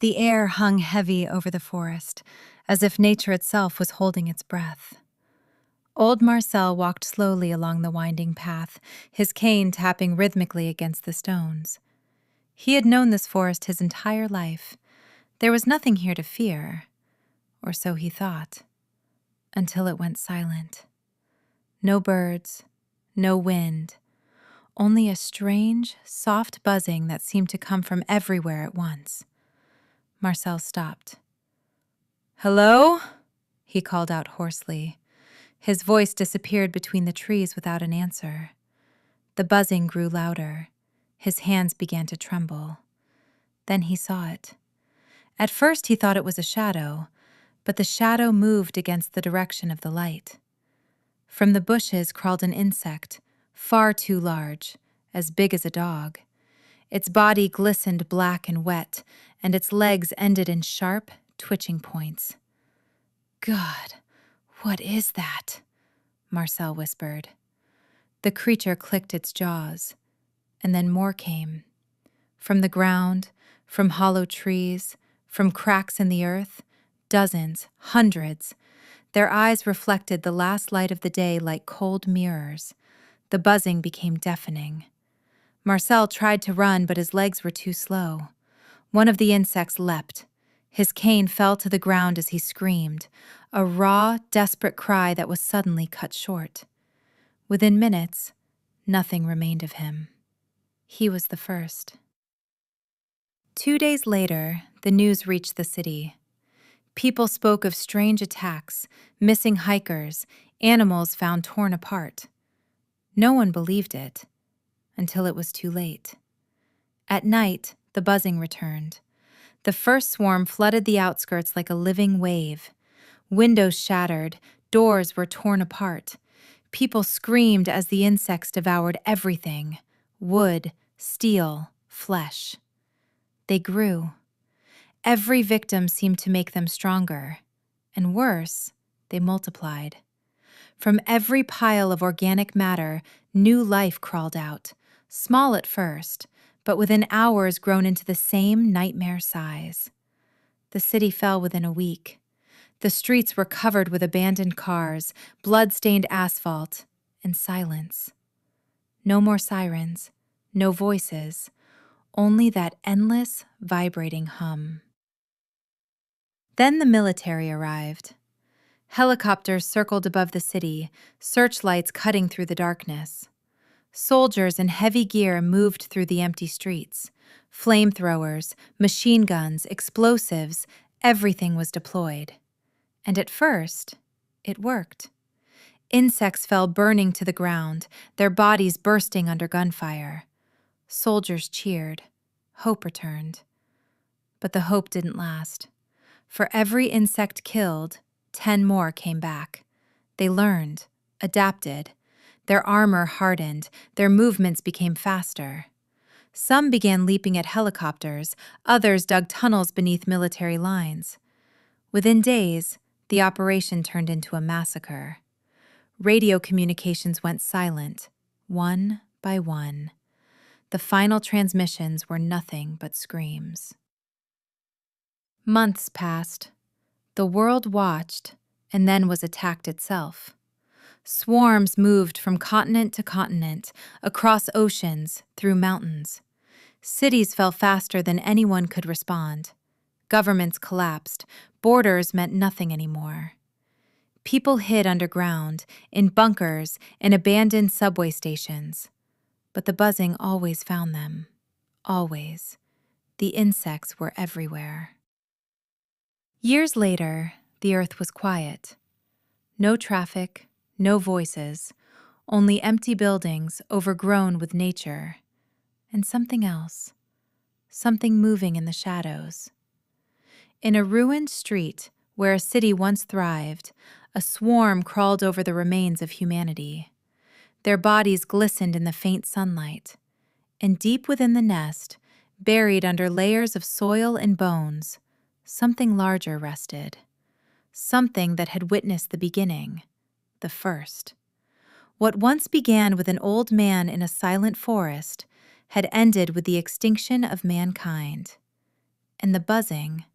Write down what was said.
The air hung heavy over the forest, as if nature itself was holding its breath. Old Marcel walked slowly along the winding path, his cane tapping rhythmically against the stones. He had known this forest his entire life. There was nothing here to fear, or so he thought, until it went silent. No birds, no wind, only a strange, soft buzzing that seemed to come from everywhere at once. Marcel stopped. "Hello?" he called out hoarsely. His voice disappeared between the trees without an answer. The buzzing grew louder. His hands began to tremble. Then he saw it. At first he thought it was a shadow, but the shadow moved against the direction of the light. From the bushes crawled an insect, far too large, as big as a dog. Its body glistened black and wet, and its legs ended in sharp, twitching points. "God, what is that?" Marcel whispered. The creature clicked its jaws, and then more came. From the ground, from hollow trees, from cracks in the earth, dozens, hundreds. Their eyes reflected the last light of the day like cold mirrors. The buzzing became deafening. Marcel tried to run, but his legs were too slow. One of the insects leapt. His cane fell to the ground as he screamed, a raw, desperate cry that was suddenly cut short. Within minutes, nothing remained of him. He was the first. 2 days later, the news reached the city. People spoke of strange attacks, missing hikers, animals found torn apart. No one believed it, until it was too late. At night, the buzzing returned. The first swarm flooded the outskirts like a living wave. Windows shattered, doors were torn apart. People screamed as the insects devoured everything: wood, steel, flesh. They grew. Every victim seemed to make them stronger, and worse, they multiplied. From every pile of organic matter, new life crawled out, small at first, but within hours grown into the same nightmare size. The city fell within a week. The streets were covered with abandoned cars, blood-stained asphalt, and silence. No more sirens, no voices, only that endless, vibrating hum. Then the military arrived. Helicopters circled above the city, searchlights cutting through the darkness. Soldiers in heavy gear moved through the empty streets. Flamethrowers, machine guns, explosives, everything was deployed. And at first, it worked. Insects fell burning to the ground, their bodies bursting under gunfire. Soldiers cheered. Hope returned. But the hope didn't last. For every insect killed, 10 more came back. They learned, adapted. Their armor hardened, their movements became faster. Some began leaping at helicopters, others dug tunnels beneath military lines. Within days, the operation turned into a massacre. Radio communications went silent, one by one. The final transmissions were nothing but screams. Months passed. The world watched, and then was attacked itself. Swarms moved from continent to continent, across oceans, through mountains. Cities fell faster than anyone could respond. Governments collapsed. Borders meant nothing anymore. People hid underground, in bunkers, in abandoned subway stations. But the buzzing always found them. Always. The insects were everywhere. Years later, the earth was quiet. No traffic, no voices, only empty buildings overgrown with nature. And something else. Something moving in the shadows. In a ruined street where a city once thrived, a swarm crawled over the remains of humanity. Their bodies glistened in the faint sunlight. And deep within the nest, buried under layers of soil and bones, something larger rested. Something that had witnessed the beginning, the first. What once began with an old man in a silent forest had ended with the extinction of mankind. and the buzzing,